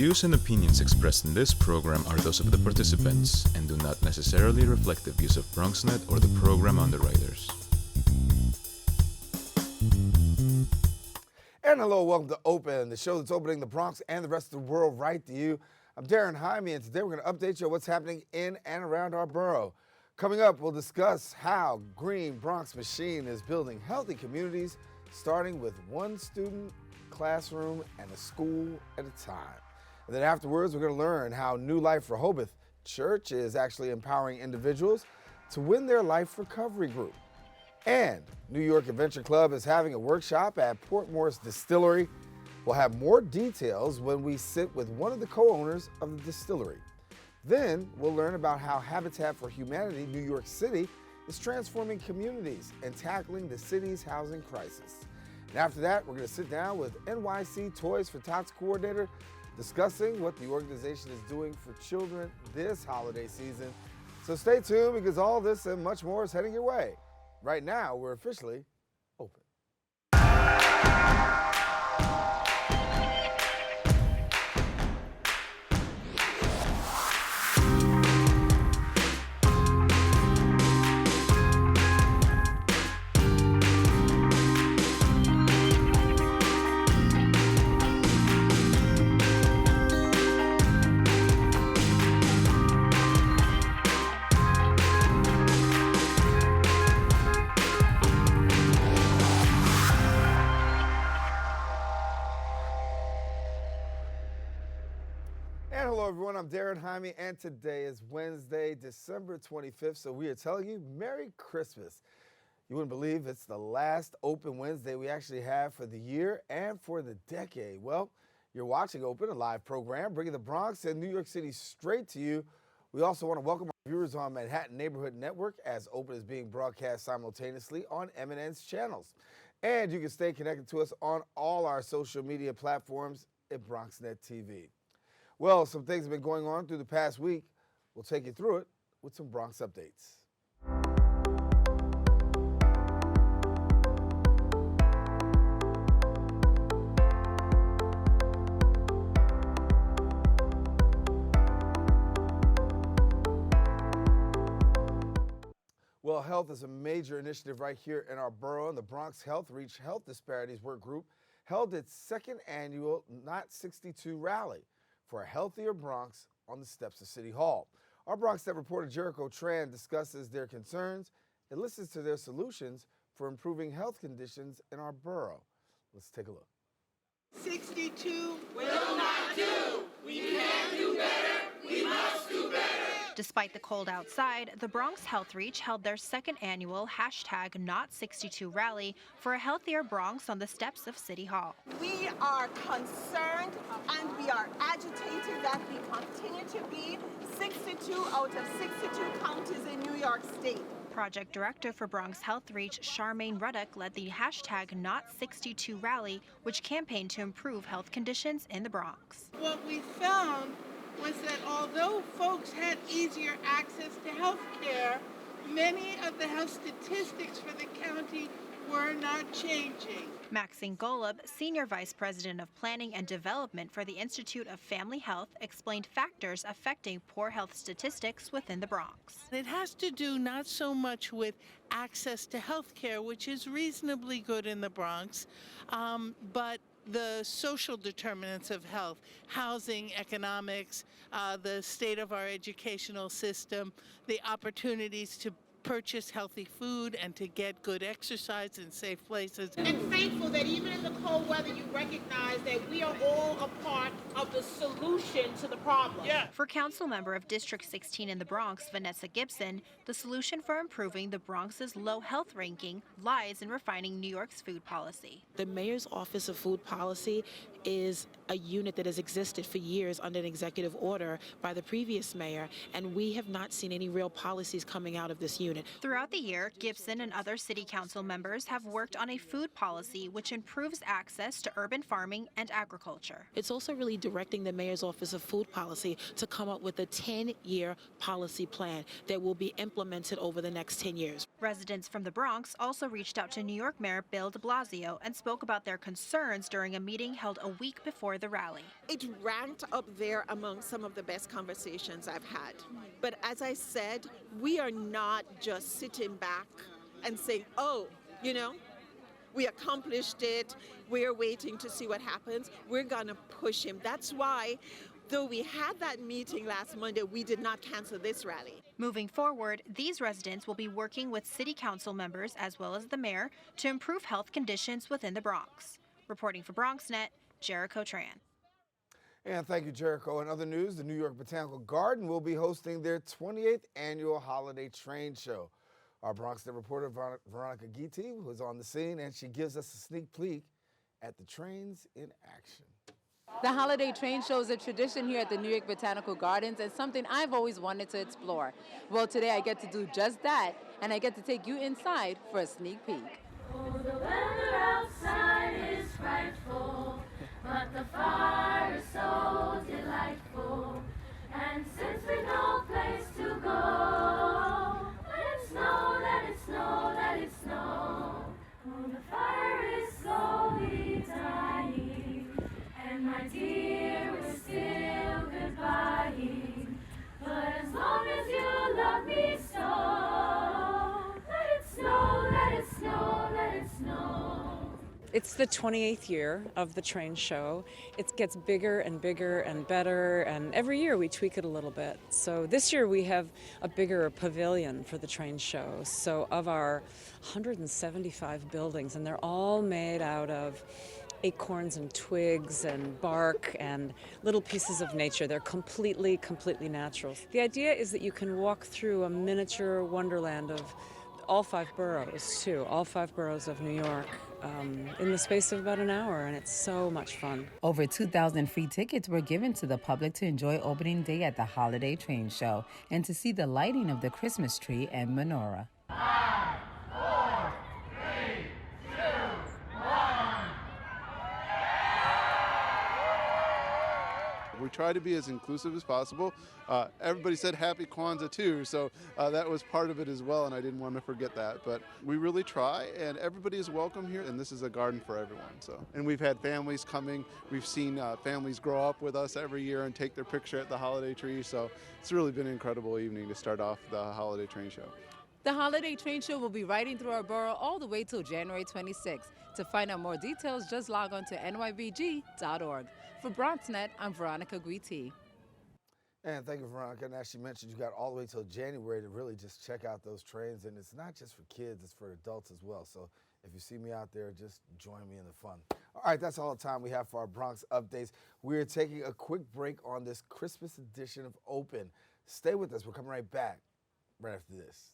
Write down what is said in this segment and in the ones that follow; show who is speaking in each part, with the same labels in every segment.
Speaker 1: views and opinions expressed in this program are those of the participants and do not necessarily reflect the views of BronxNet or the program underwriters.
Speaker 2: And hello, welcome to Open, the show that's opening the Bronx and the rest of the world right to you. I'm Daren Jaime, and today we're going to update you on what's happening in and around our borough. Coming up, we'll discuss how Green Bronx Machine is building healthy communities, starting with one student, classroom, and a school at a time. And then afterwards, we're going to learn how new Life Rehoboth Church is actually empowering individuals to win their life recovery group. And New York Adventure Club is having a workshop at Morris Distillery. We'll have more details when we sit with one of the co-owners of the distillery. Then we'll learn about how Habitat for Humanity New York City is transforming communities and tackling the city's housing crisis. And after that, we're going to sit down with NYC Toys for Tots coordinator, discussing what the organization is doing for children this holiday season. So stay tuned, because all this and much more is heading your way. Right now, we're officially open. Hello everyone, I'm Daren Jaime, and today is Wednesday, December 25th, so we are telling you Merry Christmas. You wouldn't believe it's the last Open Wednesday we actually have for the year and for the decade. Well, you're watching Open, a live program bringing the Bronx and New York City straight to you. We also want to welcome our viewers on Manhattan Neighborhood Network, as Open is being broadcast simultaneously on M&N's channels. And you can stay connected to us on all our social media platforms at BronxNet TV. Well, some things have been going on through the past week. We'll take you through it with some Bronx updates. Well, health is a major initiative right here in our borough, and the Bronx Health Reach Health Disparities Work Group held its second annual Not 62 rally for a healthier Bronx on the steps of City Hall. Our BronxNet reporter Jericho Tran discusses their concerns and listens to their solutions for improving health conditions in our borough. Let's take a look.
Speaker 3: 62 will not do. We can do better. We must do better.
Speaker 4: Despite the cold outside, the Bronx Health Reach held their second annual #Not62 rally for a healthier Bronx on the steps of City Hall.
Speaker 3: We are concerned and we are agitated that we continue to be 62 out of 62 counties in New York State.
Speaker 4: Project Director for Bronx Health Reach, Charmaine Ruddock, led the #Not62 rally, which campaigned to improve health conditions in the Bronx.
Speaker 5: What we found was that although folks had easier access to health care, many of the health statistics for the county were not changing.
Speaker 4: Maxine Golub, Senior Vice President of Planning and Development for the Institute of Family Health, explained factors affecting poor health statistics within the Bronx.
Speaker 5: It has to do not so much with access to health care, which is reasonably good in the Bronx, but the social determinants of health, housing, economics, the state of our educational system, the opportunities to purchase healthy food and to get good exercise in safe places.
Speaker 6: And thankful that even in the cold weather you recognize that we are all a part of the solution to the problem.
Speaker 5: Yeah.
Speaker 4: For council member of District 16 in the Bronx, Vanessa Gibson, the solution for improving the Bronx's low health ranking lies in refining New York's food policy.
Speaker 7: The Mayor's Office of Food Policy is a unit that has existed for years under an executive order by the previous mayor, and we have not seen any real policies coming out of this unit.
Speaker 4: Throughout the year, Gibson and other city council members have worked on a food policy which improves access to urban farming and agriculture.
Speaker 7: It's also really directing the Mayor's Office of Food Policy to come up with a 10-year policy plan that will be implemented over the next 10 years.
Speaker 4: Residents from the Bronx also reached out to New York Mayor Bill de Blasio and spoke about their concerns during a meeting held a week before the rally.
Speaker 3: It ranked up there among some of the best conversations I've had. But as I said, we are not just sitting back and saying, oh, we accomplished it, we're waiting to see what happens. We're going to push him. That's why, though we had that meeting last Monday, we did not cancel this rally.
Speaker 4: Moving forward, these residents will be working with city council members as well as the mayor to improve health conditions within the Bronx. Reporting for BronxNet, Jericho Tran.
Speaker 2: And thank you, Jericho. In other news, the New York Botanical Garden will be hosting their 28th annual holiday train show. Our BronxNet reporter, Veronica Guiti, was on the scene, and she gives us a sneak peek at the trains in action.
Speaker 8: The holiday train show is a tradition here at the New York Botanical Gardens and something I've always wanted to explore. Well, today I get to do just that, and I get to take you inside for a sneak peek.
Speaker 9: Oh, the weather outside is frightful, but the fire is so delightful. And since we've no place to go, let it snow, let it snow, let it snow. Oh, the fire is slowly dying, and my dear, we're still goodbying. But as long as you love me so, let it snow, let it snow, let it snow.
Speaker 10: It's the 28th year of the train show. It gets bigger and bigger and better, and every year we tweak it a little bit. So this year we have a bigger pavilion for the train show. So of our 175 buildings, and they're all made out of acorns and twigs and bark and little pieces of nature. They're completely natural. The idea is that you can walk through a miniature wonderland of all 5 boroughs, too, all 5 boroughs of New York in the space of about an hour, and it's so much fun.
Speaker 8: Over 2,000 free tickets were given to the public to enjoy opening day at the holiday train show and to see the lighting of the Christmas tree and menorah.
Speaker 9: 5, 4, 3, 2, 1.
Speaker 11: We try to be as inclusive as possible. Everybody said Happy Kwanzaa too, so that was part of it as well, and I didn't want to forget that. But we really try, and everybody is welcome here, and this is a garden for everyone. And we've had families coming. We've seen families grow up with us every year and take their picture at the holiday tree, so it's really been an incredible evening to start off the holiday train show.
Speaker 8: The holiday train show will be riding through our borough all the way till January 26th. To find out more details, just log on to nybg.org. For BronxNet, I'm Veronica Guiti.
Speaker 2: And thank you, Veronica. And as she mentioned, you got all the way till January to really just check out those trains. And it's not just for kids, it's for adults as well. So if you see me out there, just join me in the fun. All right, that's all the time we have for our Bronx updates. We're taking a quick break on this Christmas edition of Open. Stay with us. We're coming right back right after this.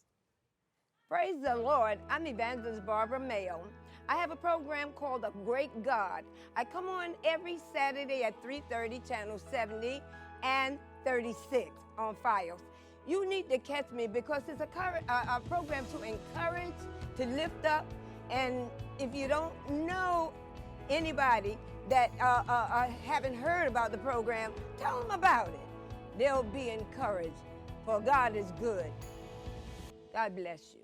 Speaker 12: Praise the Lord. I'm Evangelist Barbara Mayo. I have a program called The Great God. I come on every Saturday at 3:30, channel 70 and 36 on Fios. You need to catch me because it's a program to encourage, to lift up, and if you don't know anybody that haven't heard about the program, tell them about it. They'll be encouraged, for God is good. God bless you.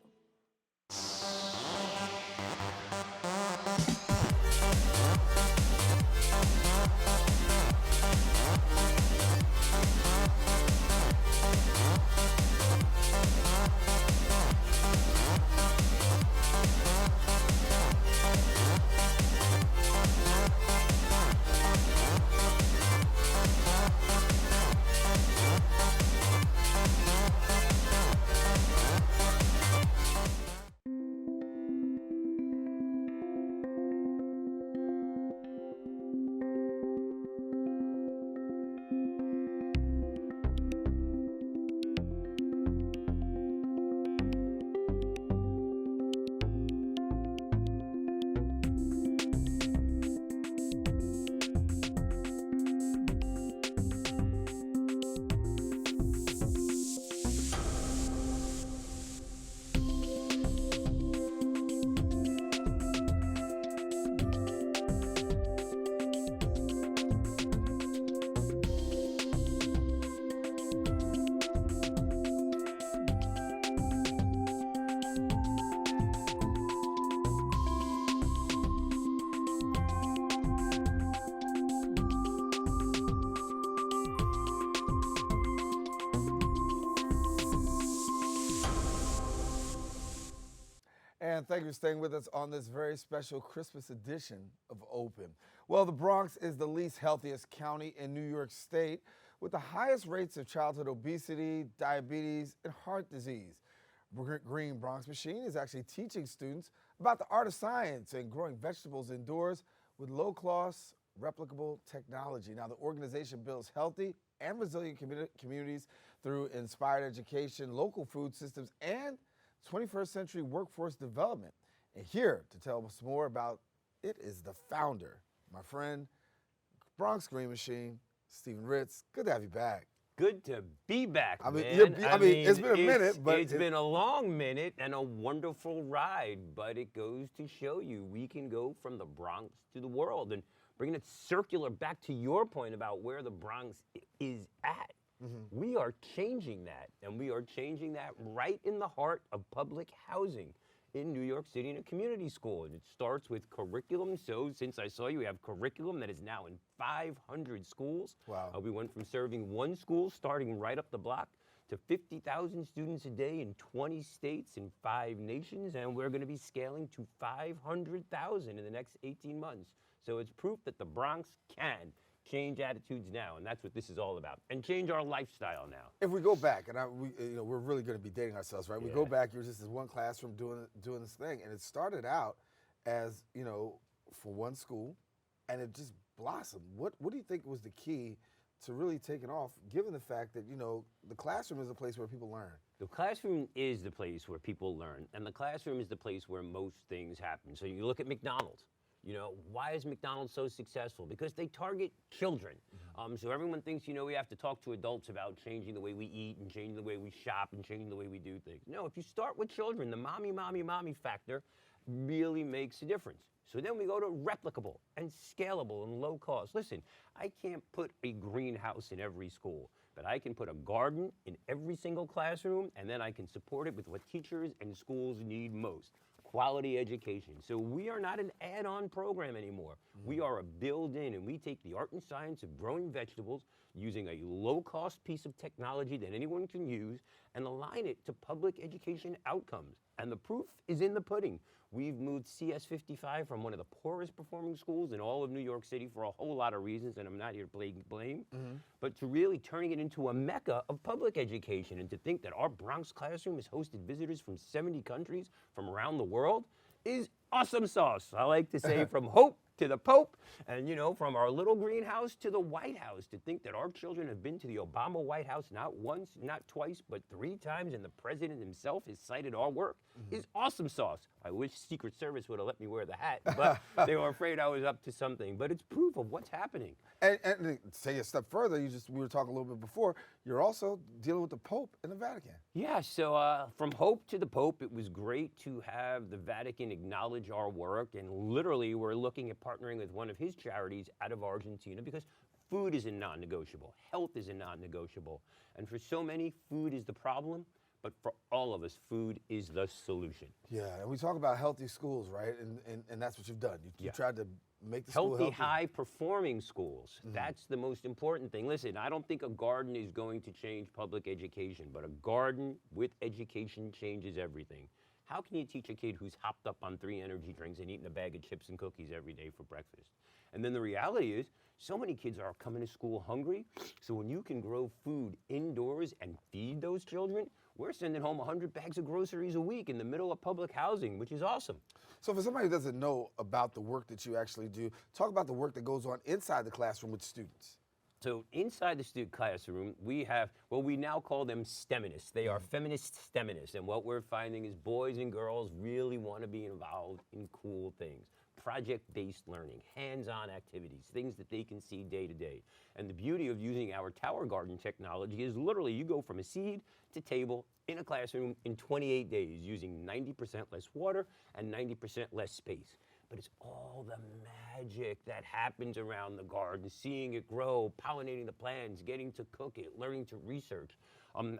Speaker 2: And thank you for staying with us on this very special Christmas edition of Open. Well, the Bronx is the least healthiest county in New York State, with the highest rates of childhood obesity, diabetes, and heart disease. Green Bronx Machine is actually teaching students about the art of science and growing vegetables indoors with low-cost, replicable technology. Now, the organization builds healthy and resilient communities through inspired education, local food systems, and 21st century workforce development. And here to tell us more about it is the founder, my friend, Bronx Green Machine, Stephen Ritz. Good to have you back.
Speaker 13: Good to be back,
Speaker 2: I mean,
Speaker 13: man.
Speaker 2: it's been a minute, but
Speaker 13: it's been a long minute and a wonderful ride. But it goes to show you we can go from the Bronx to the world, and bringing it circular back to your point about where the Bronx is at. We are changing that, and we are changing that right in the heart of public housing in New York City in a community school. And it starts with curriculum. So since I saw you, we have curriculum that is now in 500 schools.
Speaker 2: Wow.
Speaker 13: We went from serving one school starting right up the block to 50,000 students a day in 20 states in 5 nations. And we're going to be scaling to 500,000 in the next 18 months. So it's proof that the Bronx can change attitudes now, and that's what this is all about, and change our lifestyle now.
Speaker 2: If we go back, and we're really going to be dating ourselves, right? We go back. You were just in one classroom doing this thing, and it started out as for one school, and it just blossomed. What do you think was the key to really taking off, given the fact that the classroom is a place where people learn?
Speaker 13: The classroom is the place where people learn, and the classroom is the place where most things happen. So you look at McDonald's. Why is McDonald's so successful? Because they target children. So everyone thinks, we have to talk to adults about changing the way we eat and changing the way we shop and changing the way we do things. No, if you start with children, the mommy factor really makes a difference. So then we go to replicable and scalable and low cost. Listen, I can't put a greenhouse in every school, but I can put a garden in every single classroom, and then I can support it with what teachers and schools need most. Quality education. So we are not an add-on program anymore. We are a build-in, and we take the art and science of growing vegetables using a low-cost piece of technology that anyone can use and align it to public education outcomes. And the proof is in the pudding. We've moved CS55 from one of the poorest performing schools in all of New York City for a whole lot of reasons, and I'm not here to blame, but to really turning it into a mecca of public education, and to think that our Bronx classroom has hosted visitors from 70 countries from around the world is awesome sauce. I like to say from hope to the Pope, and from our little greenhouse to the White House. To think that our children have been to the Obama White House not once, not twice, but 3 times, and the president himself has cited our work is awesome sauce. I wish Secret Service would have let me wear the hat, but they were afraid I was up to something. But it's proof of what's happening.
Speaker 2: And to take a step further, we were talking a little bit before, you're also dealing with the Pope and the Vatican.
Speaker 13: Yeah, so from hope to the Pope, it was great to have the Vatican acknowledge our work, and literally we're looking at partnering with one of his charities out of Argentina, because food is a non-negotiable, health is a non-negotiable, and for so many, food is the problem, but for all of us, food is the solution.
Speaker 2: Yeah, and we talk about healthy schools, right? And that's what you've done. You tried to make the school healthy.
Speaker 13: High-performing schools. That's the most important thing. Listen, I don't think a garden is going to change public education, but a garden with education changes everything. How can you teach a kid who's hopped up on 3 energy drinks and eating a bag of chips and cookies every day for breakfast? And then the reality is, so many kids are coming to school hungry, so when you can grow food indoors and feed those children, we're sending home 100 bags of groceries a week in the middle of public housing, which is awesome.
Speaker 2: So for somebody who doesn't know about the work that you actually do, talk about the work that goes on inside the classroom with students.
Speaker 13: So inside the student classroom, we have, we now call them STEMinists. They are feminist STEMinists, and what we're finding is boys and girls really want to be involved in cool things. Project-based learning, hands-on activities, things that they can see day to day. And the beauty of using our tower garden technology is literally you go from a seed to table in a classroom in 28 days using 90% less water and 90% less space. But it's all the magic that happens around the garden, seeing it grow, pollinating the plants, getting to cook it, learning to research.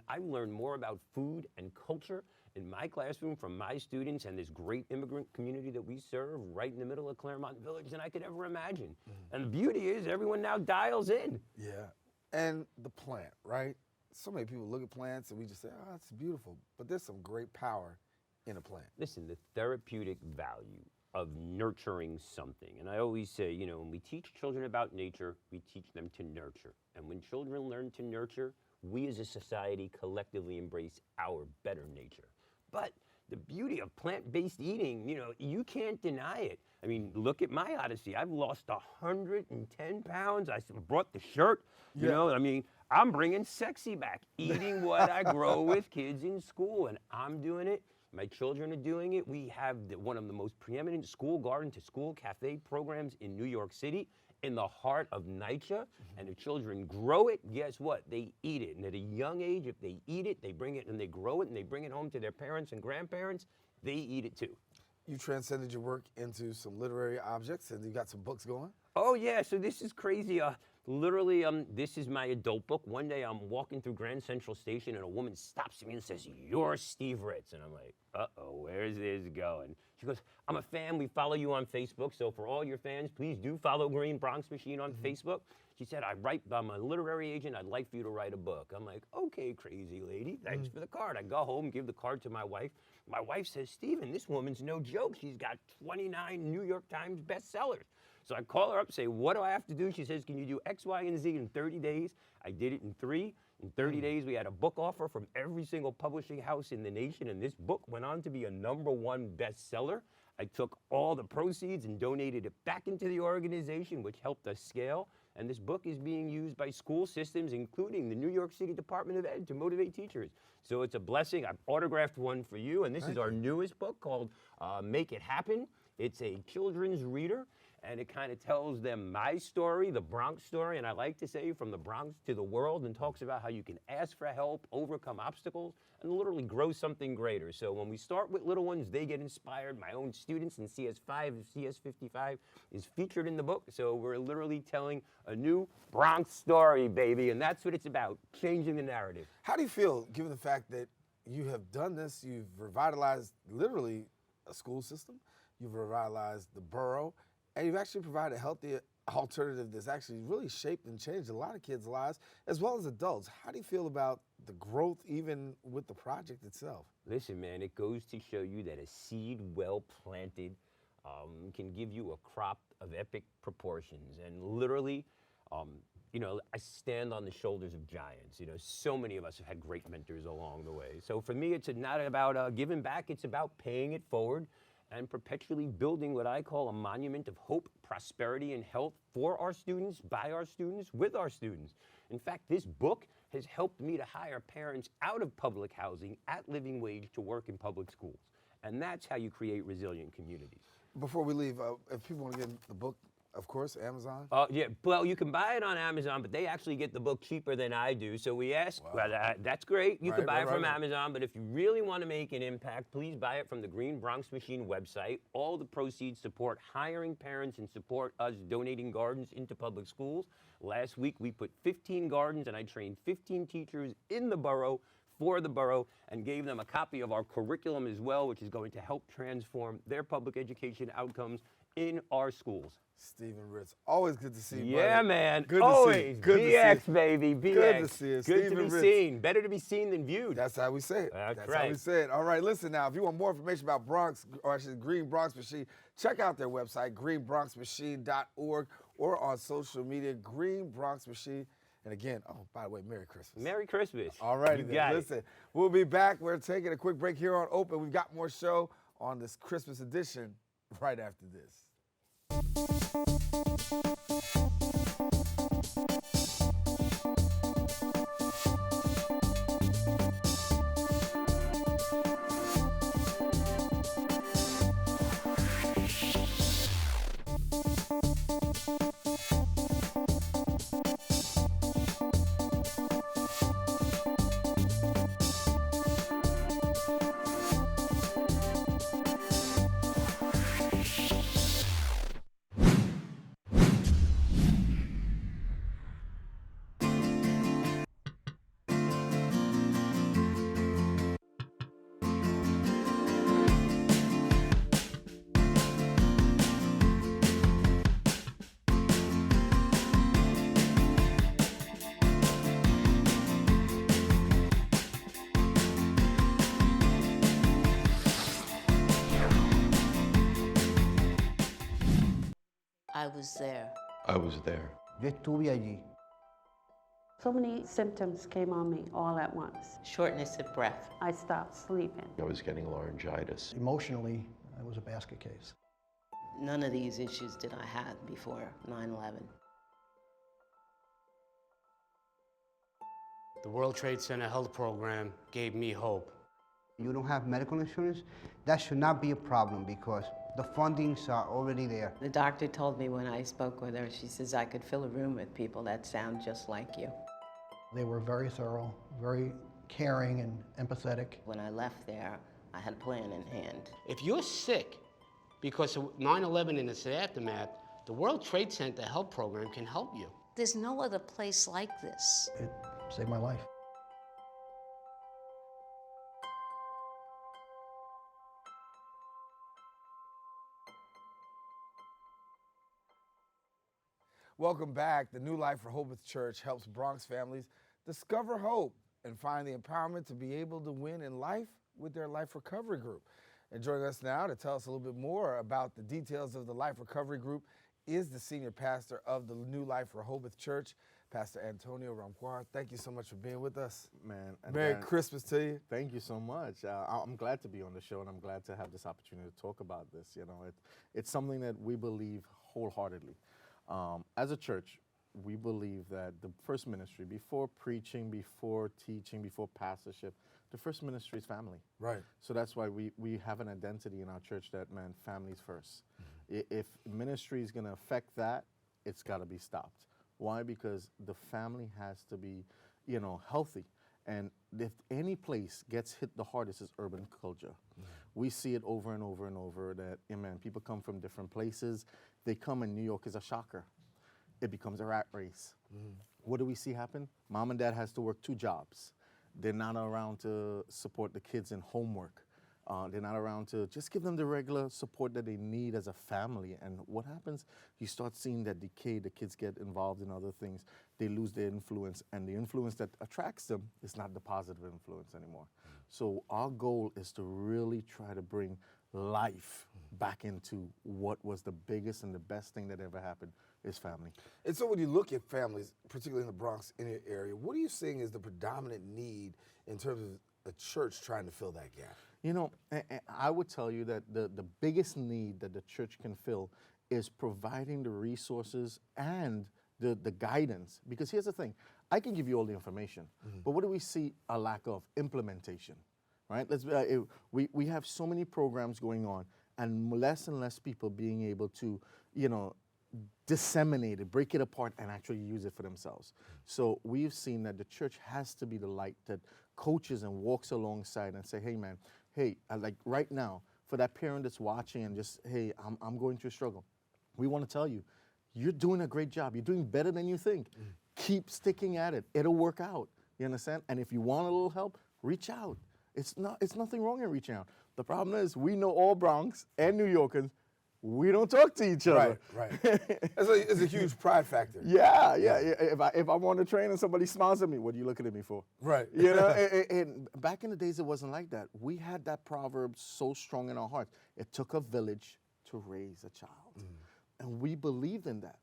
Speaker 13: I've learned more about food and culture in my classroom from my students and this great immigrant community that we serve right in the middle of Claremont Village than I could ever imagine. And the beauty is everyone now dials in.
Speaker 2: Yeah, and the plant, right? So many people look at plants and we just say, oh, it's beautiful. But there's some great power in a plant?
Speaker 13: Listen, the therapeutic value of nurturing something. And I always say, you know, when we teach children about nature, we teach them to nurture. And when children learn to nurture, we as a society collectively embrace our better nature. But the beauty of plant-based eating, you know, you can't deny it. I mean, look at my odyssey. I've lost 110 pounds. I brought the shirt, you know, I mean, I'm bringing sexy back, eating what I grow with kids in school, and I'm doing it. My children are doing it. We have one of the most preeminent school garden to school cafe programs in New York City, in the heart of NYCHA, and the children grow it. Guess what? They eat it. And at a young age, if they eat it, they bring it and they grow it and they bring it home to their parents and grandparents, they eat it too.
Speaker 2: You transcended your work into some literary objects, and you got some books going?
Speaker 13: Oh yeah, so this is crazy. Literally, this is my adult book. One day I'm walking through Grand Central Station and a woman stops me and says, "You're Steve Ritz." And I'm like, uh-oh, where's this going? She goes, "I'm a fan, we follow you on Facebook, so for all your fans, please do follow Green Bronx Machine on Facebook." She said, I'm a literary agent, I'd like for you to write a book. I'm like, okay, crazy lady, thanks for the card. I go home, give the card to my wife. My wife says, "Steven, this woman's no joke. She's got 29 New York Times bestsellers." So I call her up, say, "What do I have to do?" She says, "Can you do X, Y, and Z in 30 days? I did it in 3. In 30 days, we had a book offer from every single publishing house in the nation, and this book went on to be a #1 bestseller. I took all the proceeds and donated it back into the organization, which helped us scale. And this book is being used by school systems, including the New York City Department of Ed, to motivate teachers. So it's a blessing. I've autographed one for you, and this is our newest book called Make It Happen. It's a children's reader, and it kind of tells them my story, the Bronx story, and I like to say from the Bronx to the world, and talks about how you can ask for help, overcome obstacles, and literally grow something greater. So when we start with little ones, they get inspired. My own students in CS5, CS55 is featured in the book. So we're literally telling a new Bronx story, baby, and that's what it's about, changing the narrative.
Speaker 2: How do you feel, given the fact that you have done this, you've revitalized literally a school system, you've revitalized the borough, and you've actually provided a healthy alternative that's actually really shaped and changed a lot of kids' lives, as well as adults. How do you feel about the growth, even with the project itself?
Speaker 13: Listen, man, it goes to show you that a seed well planted can give you a crop of epic proportions. And literally, you know, I stand on the shoulders of giants. You know, so many of us have had great mentors along the way. So for me, it's not about giving back, it's about paying it forward and perpetually building what I call a monument of hope, prosperity, and health for our students, by our students, with our students. In fact, this book has helped me to hire parents out of public housing at living wage to work in public schools. And that's how you create resilient communities.
Speaker 2: Before we leave, if people want to get the book, of course, Amazon?
Speaker 13: Yeah, well, you can buy it on Amazon, but they actually get the book cheaper than I do. So we ask, well, that's great. You can buy it from Amazon, but if you really want to make an impact, please buy it from the Green Bronx Machine website. All the proceeds support hiring parents and support us donating gardens into public schools. Last week, we put 15 gardens, and I trained 15 teachers in the borough for the borough and gave them a copy of our curriculum as well, which is going to help transform their public education outcomes in our schools.
Speaker 2: Steven Ritz, always good to see you,
Speaker 13: Yeah,
Speaker 2: buddy.
Speaker 13: man.
Speaker 2: Good
Speaker 13: always.
Speaker 2: to see you.
Speaker 13: BX, baby. BX.
Speaker 2: Good to see you.
Speaker 13: Good
Speaker 2: Steven
Speaker 13: to be
Speaker 2: Ritz.
Speaker 13: seen. Better to be seen than viewed.
Speaker 2: That's how we say it.
Speaker 13: That's
Speaker 2: That's
Speaker 13: right.
Speaker 2: how we say it. All right, listen now. If you want more information about Bronx, or actually Green Bronx Machine, check out their website, greenbronxmachine.org, or on social media, Green Bronx Machine. And again, oh, by the way, Merry Christmas.
Speaker 13: Merry Christmas.
Speaker 2: All righty,
Speaker 13: You
Speaker 2: then.
Speaker 13: got it.
Speaker 2: Listen, we'll be back. We're taking a quick break here on Open. We've got more show on this Christmas edition right after this.
Speaker 14: I was there.
Speaker 15: I was there.
Speaker 16: Yo estuve allí.
Speaker 17: So many symptoms came on me all at once.
Speaker 14: Shortness of breath.
Speaker 17: I stopped sleeping.
Speaker 15: I was getting laryngitis.
Speaker 16: Emotionally, it was a basket case.
Speaker 14: None of these issues did I have before 9/11.
Speaker 18: The World Trade Center Health Program gave me hope.
Speaker 16: You don't have medical insurance? That should not be a problem because the fundings are already there.
Speaker 14: The doctor told me when I spoke with her, she says I could fill a room with people that sound just like you.
Speaker 16: They were very thorough, very caring and empathetic.
Speaker 14: When I left there, I had a plan in hand.
Speaker 18: If you're sick because of 9/11 and its aftermath, the World Trade Center Health Program can help you.
Speaker 14: There's no other place like this.
Speaker 16: It saved my life.
Speaker 2: Welcome back. The new Life Rehoboth Church helps Bronx families discover hope and find the empowerment to be able to win in life with their Life Recovery Group. And joining us now to tell us a little bit more about the details of the Life Recovery Group is the senior pastor of the new Life Rehoboth Church, Pastor Antonio Ramquar. Thank you so much for being with us.
Speaker 19: Man.
Speaker 2: Merry Christmas to you.
Speaker 19: Thank you so much. I'm glad to be on the show, and I'm glad to have this opportunity to talk about this. You know, it's something that we believe wholeheartedly. As a church, we believe that the first ministry, before preaching, before teaching, before pastorship, the first ministry is family.
Speaker 2: Right.
Speaker 19: So that's why we have an identity in our church that, man, family's first. If ministry is going to affect that, it's got to be stopped. Why? Because the family has to be, you know, healthy. And if any place gets hit the hardest, is urban culture. We see it over and over and over that, man, people come from different places. They come and New York is a shocker. It becomes a rat race. What do we see happen? Mom and dad has to work 2 jobs. They're not around to support the kids in homework. They're not around to just give them the regular support that they need as a family. And what happens? You start seeing that decay. The kids get involved in other things. They lose their influence. And the influence that attracts them is not the positive influence anymore. So our goal is to really try to bring life back into what was the biggest and the best thing that ever happened, is family.
Speaker 2: And so when you look at families, particularly in the Bronx in your area, what are you seeing is the predominant need in terms of a church trying to fill that gap?
Speaker 19: You know, I would tell you that the biggest need that the church can fill is providing the resources and the guidance. Because here's the thing, I can give you all the information, but what do we see a lack of? Implementation, right? We have so many programs going on and less people being able to, you know, disseminate it, break it apart, and actually use it for themselves. So we've seen that the church has to be the light that coaches and walks alongside and say, hey man, hey, like right now, for that parent that's watching and just, hey, I'm going through a struggle. We want to tell you, you're doing a great job. You're doing better than you think. Keep sticking at it. It'll work out. You understand? And if you want a little help, reach out. It's nothing wrong in reaching out. The problem is we know all Bronx and New Yorkers, we don't talk to each other.
Speaker 2: Right. It's a huge pride factor.
Speaker 19: Yeah. If I'm on the train and somebody smiles at me, what are you looking at me for?
Speaker 2: Right.
Speaker 19: You know, and back in the days, it wasn't like that. We had that proverb so strong in our hearts. It took a village to raise a child. And we believed in that.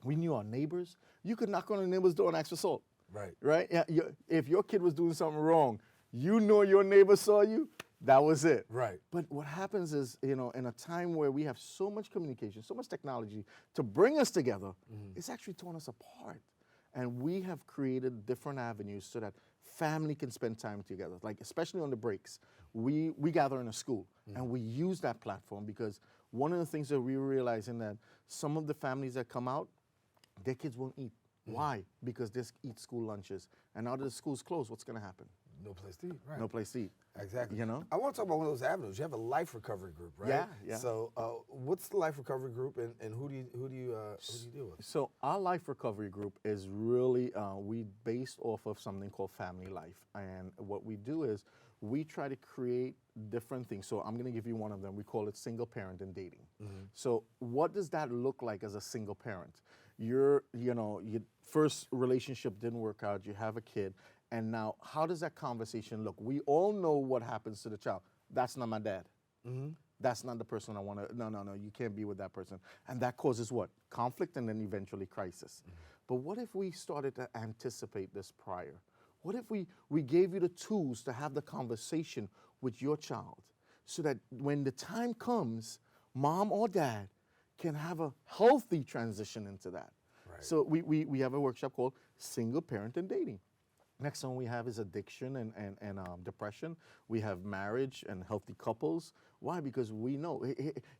Speaker 19: We knew our neighbors. You could knock on a neighbor's door and ask for salt. Right? Yeah, if your kid was doing something wrong, you know your neighbor saw you, that was it.
Speaker 2: Right.
Speaker 19: But what happens is, you know, in a time where we have so much communication, so much technology to bring us together, it's actually torn us apart. And we have created different avenues so that family can spend time together, like especially on the breaks. We gather in a school and we use that platform because one of the things that we're realizing that some of the families that come out, their kids won't eat. Why? Because they eat school lunches. And now that the school's closed, what's going to happen?
Speaker 2: No place to eat, right.
Speaker 19: No place to eat.
Speaker 2: Exactly.
Speaker 19: You know?
Speaker 2: I want to talk about one of those avenues. You have a Life Recovery Group, right?
Speaker 19: Yeah.
Speaker 2: So what's the Life Recovery Group and who do you deal with?
Speaker 19: So our Life Recovery Group is really, we based off of something called Family Life. And what we do is we try to create different things. So I'm going to give you one of them. We call it single parent and dating. So what does that look like as a single parent? Your first relationship didn't work out, you have a kid, and now how does that conversation look? We all know what happens to the child. That's not my dad. That's not the person I want to, no, you can't be with that person. And that causes what? Conflict and then eventually crisis. But what if we started to anticipate this prior? What if we gave you the tools to have the conversation with your child so that when the time comes, mom or dad can have a healthy transition into that? Right. So we have a workshop called Single Parent and Dating. Next one we have is addiction and depression. We have marriage and healthy couples. Why? Because we know.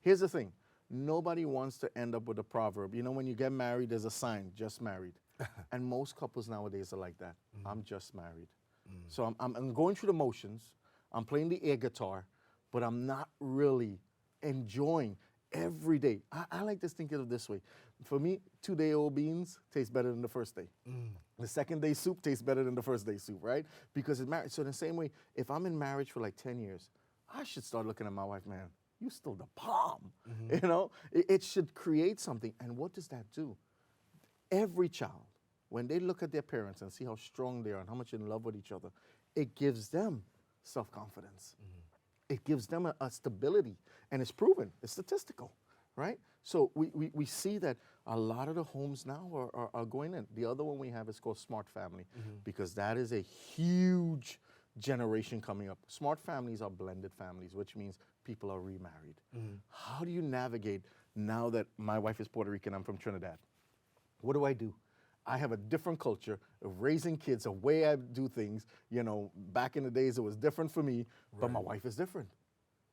Speaker 19: Here's the thing. Nobody wants to end up with a proverb. You know, when you get married, there's a sign, just married. And most couples nowadays are like that. I'm just married. So I'm going through the motions. I'm playing the air guitar, but I'm not really enjoying every day. I like to think of it this way. For me, 2-day-old beans taste better than the first day. The second day soup tastes better than the first day soup, right? Because it's marriage. So in the same way, if I'm in marriage for like 10 years, I should start looking at my wife, man, you still the bomb. You know, it should create something. And what does that do? Every child, when they look at their parents and see how strong they are and how much in love with each other, it gives them self-confidence. It gives them a stability. And it's proven. It's statistical, right? So we see that a lot of the homes now are going in. The other one we have is called Smart Family, because that is a huge generation coming up. Smart families are blended families, which means people are remarried. How do you navigate now that my wife is Puerto Rican, I'm from Trinidad? What do? I have a different culture of raising kids, a way I do things. You know, back in the days it was different for me, but my wife is different.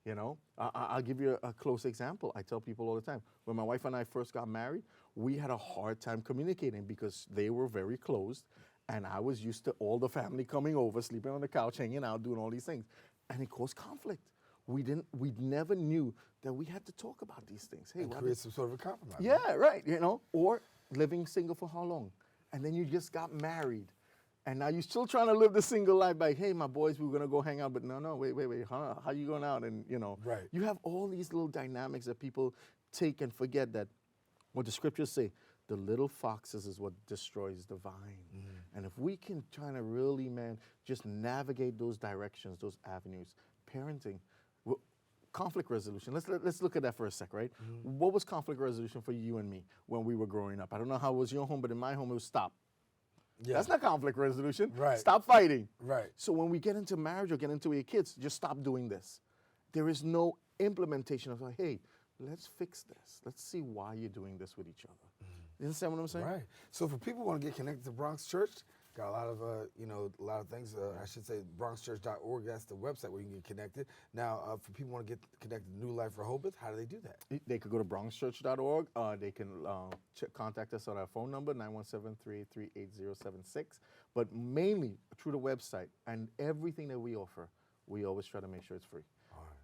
Speaker 19: You know, I'll give you a close example. I tell people all the time, when my wife and I first got married, we had a hard time communicating because they were very closed, and I was used to all the family coming over, sleeping on the couch, hanging out, doing all these things, and it caused conflict. We never knew that we had to talk about these things. Hey,
Speaker 2: and create some sort of a compromise.
Speaker 19: Yeah, right. You know, or living single for how long? And then you just got married. And now you're still trying to live the single life by, hey, my boys, we're going to go hang out. But no, wait, how you going out? And, you know, you have all these little dynamics that people take and forget that what the scriptures say, the little foxes is what destroys the vine. And if we can try to really, man, just navigate those directions, those avenues, parenting, conflict resolution. Let's look at that for a sec, right? What was conflict resolution for you and me when we were growing up? I don't know how it was your home, but in my home, it was stop. Yeah. That's not conflict resolution. Right. Stop fighting. Right. So when we get into marriage or get into your kids, just stop doing this. There is no implementation of like, hey, let's fix this. Let's see why you're doing this with each other. You understand what I'm saying?
Speaker 2: Right. So for people who want to get connected to Bronx Church, got a lot of a lot of things. I should say bronxchurch.org. That's the website where you can get connected. Now, for people who want to get connected to New Life Rehoboth, how do they do that?
Speaker 19: They could go to bronxchurch.org. They can contact us on our phone number 917-383-8076. But mainly through the website and everything that we offer, we always try to make sure it's free.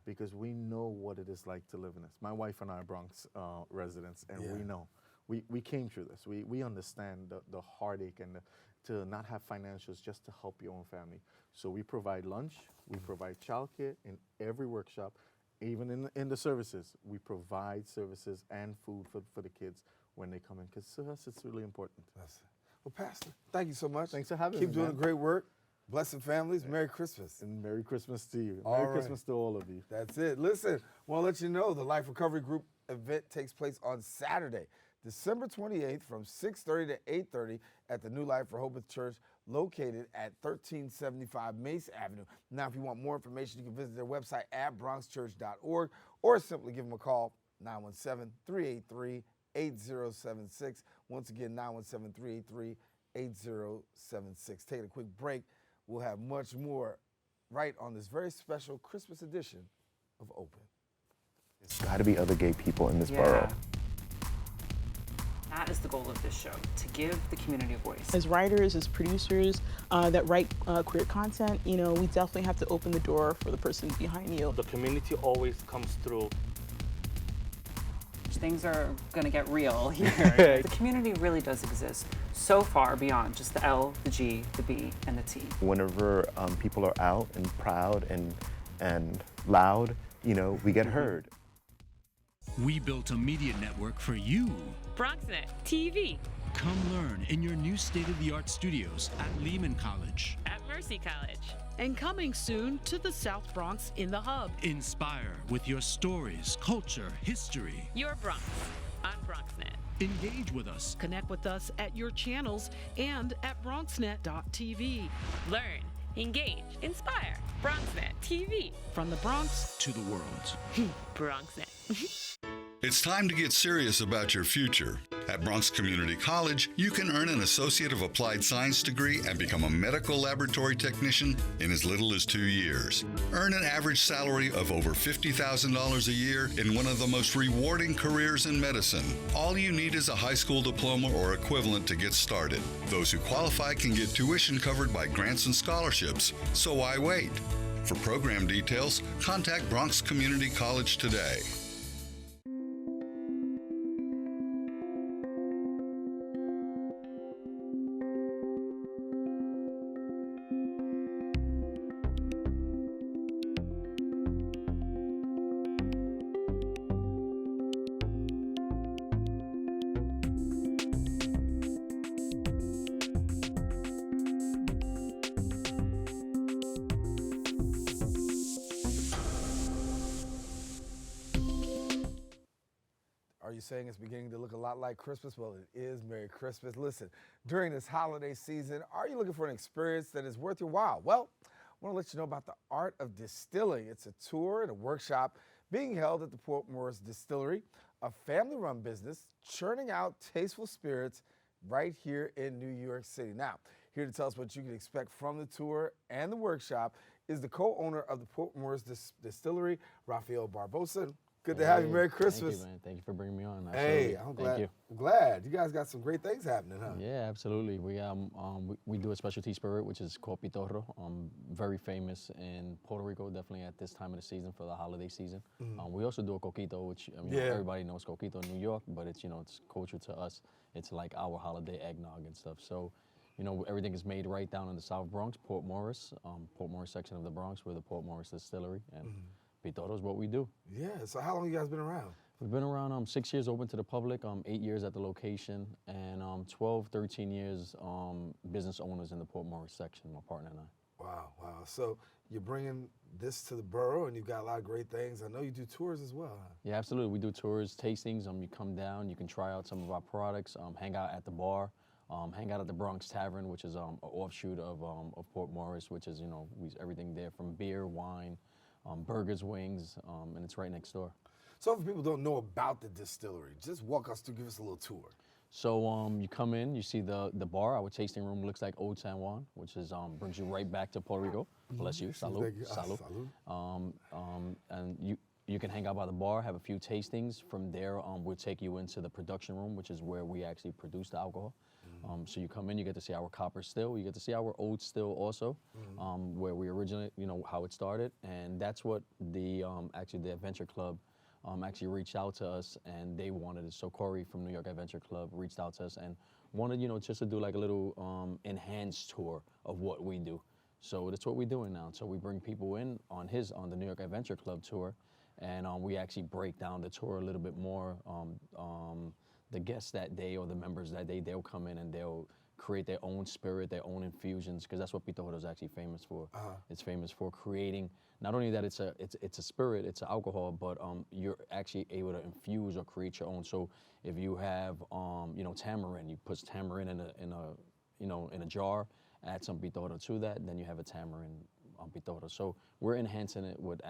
Speaker 19: Because we know what it is like to live in this. My wife and I are Bronx residents, and we know. We came through this. We understand the heartache and to not have financials just to help your own family. So we provide lunch, we provide childcare in every workshop, even in the services. We provide services and food for the kids when they come in, because to us it's really important.
Speaker 2: Well, Pastor, thank you so much.
Speaker 19: Thanks for having me.
Speaker 2: Keep doing great work. Blessed families. Merry Christmas.
Speaker 19: And Merry Christmas to you. Merry Christmas to all of you.
Speaker 2: That's it. Listen, I want to let you know the Life Recovery Group event takes place on Saturday, December 28th from 6:30 to 8:30 at the New Life Rehoboth Church located at 1375 Mace Avenue. Now, if you want more information, you can visit their website at bronxchurch.org or simply give them a call, 917-383-8076. Once again, 917-383-8076. Taking a quick break. We'll have much more right on this very special Christmas edition of Open.
Speaker 20: There's got to be other gay people in this borough.
Speaker 21: That is the goal of this show, to give the community a voice.
Speaker 22: As writers, as producers that write queer content, you know, we definitely have to open the door for the person behind you.
Speaker 23: The community always comes through.
Speaker 21: Things are going to get real here. The community really does exist so far beyond just the L, the G, the B, and the T.
Speaker 20: Whenever people are out and proud and loud, you know, we get heard.
Speaker 24: We built a media network for you.
Speaker 25: BronxNet TV.
Speaker 24: Come learn in your new state-of-the-art studios at Lehman College.
Speaker 25: At Mercy
Speaker 1: Mercy College.
Speaker 5: And coming soon to the South Bronx in the Hub.
Speaker 24: Inspire with your stories, culture, history.
Speaker 1: Your Bronx on BronxNet.
Speaker 24: Engage with us.
Speaker 5: Connect with us at your channels and at BronxNet.tv.
Speaker 1: Learn, engage, inspire. BronxNet TV.
Speaker 5: From the Bronx
Speaker 24: to the world.
Speaker 1: BronxNet.
Speaker 6: It's time to get serious about your future. At Bronx Community College, you can earn an Associate of Applied Science degree and become a medical laboratory technician in as little as 2 years. Earn an average salary of over $50,000 a year in one of the most rewarding careers in medicine. All you need is a high school diploma or equivalent to get started. Those who qualify can get tuition covered by grants and scholarships. So why wait? For program details, contact Bronx Community College today.
Speaker 2: Are you saying it's beginning to look a lot like Christmas? Well, it is. Merry Christmas. Listen, during this holiday season, are you looking for an experience that is worth your while? Well, I want to let you know about the Art of Distilling. It's a tour and a workshop being held at the Morris Distillery, a family-run business churning out tasteful spirits right here in New York City. Now, here to tell us what you can expect from the tour and the workshop is the co-owner of the Morris Distillery, Rafael Barbosa. Good to have you. Merry Christmas.
Speaker 7: Thank you, man. Thank you for bringing me on.
Speaker 2: Hey, I'm glad. I'm glad. You guys got some great things happening, huh?
Speaker 7: Yeah, absolutely. We do a specialty spirit, which is called Pitorro. Very famous in Puerto Rico, definitely at this time of the season for the holiday season. We also do a coquito, which everybody knows coquito in New York, but it's it's culture to us. It's like our holiday eggnog and stuff. So, everything is made right down in the South Bronx, Port Morris section of the Bronx, we're the Port Morris Distillery, and Pitorro is what we do.
Speaker 2: Yeah, so how long have you guys been around?
Speaker 7: We've been around 6 years open to the public, 8 years at the location, and 12, 13 years business owners in the Port Morris section, my partner and I.
Speaker 2: Wow. So you're bringing this to the borough, and you've got a lot of great things. I know you do tours as well, huh?
Speaker 7: Yeah, absolutely. We do tours, tastings. You come down, you can try out some of our products, hang out at the bar, hang out at the Bronx Tavern, which is an offshoot of Port Morris, which is, everything there from beer, wine, burgers, wings, and it's right next door.
Speaker 2: So if people don't know about the distillery, just walk us through, give us a little tour.
Speaker 7: So you come in, you see the bar. Our tasting room looks like Old San Juan, which is brings you right back to Puerto Rico. Bless you, salud, salud. And you can hang out by the bar, have a few tastings. From there, we'll take you into the production room, which is where we actually produce the alcohol. So you come in, you get to see our copper still, you get to see our old still also, where we originally, how it started, and that's what the actually the Adventure Club actually reached out to us, and they wanted it. So Corey from New York Adventure Club reached out to us and wanted, just to do like a little enhanced tour of what we do. So that's what we're doing now. So we bring people in on the New York Adventure Club tour, and we actually break down the tour a little bit more. The guests that day or the members that day, they'll come in and they'll create their own spirit, their own infusions, because that's what Pitorro is actually famous for. It's famous for creating, not only that it's a spirit, it's an alcohol, but you're actually able to infuse or create your own. So if you have tamarind, you put tamarind in a jar, add some Pitorro to that, then you have a tamarind Pitorro. So we're enhancing it with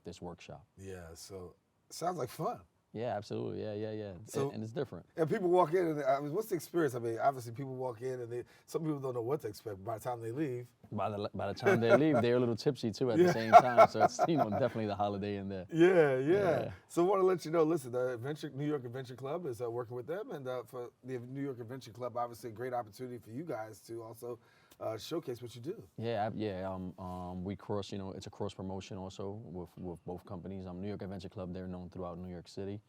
Speaker 7: this workshop.
Speaker 2: Yeah, so sounds like fun.
Speaker 7: Yeah, absolutely. Yeah.
Speaker 2: So,
Speaker 7: and it's different.
Speaker 2: And people walk in, and what's the experience? I mean, obviously people walk in, and some people don't know what to expect. By the time they leave,
Speaker 7: by the time they leave, they're a little tipsy too at the same time. So it's definitely the holiday in there.
Speaker 2: Yeah. So I want to let you know. Listen, the New York Adventure Club is working with them, and for the New York Adventure Club, obviously a great opportunity for you guys to also showcase what you do.
Speaker 7: Yeah. We cross. It's a cross promotion also with both companies. New York Adventure Club, they're known throughout New York City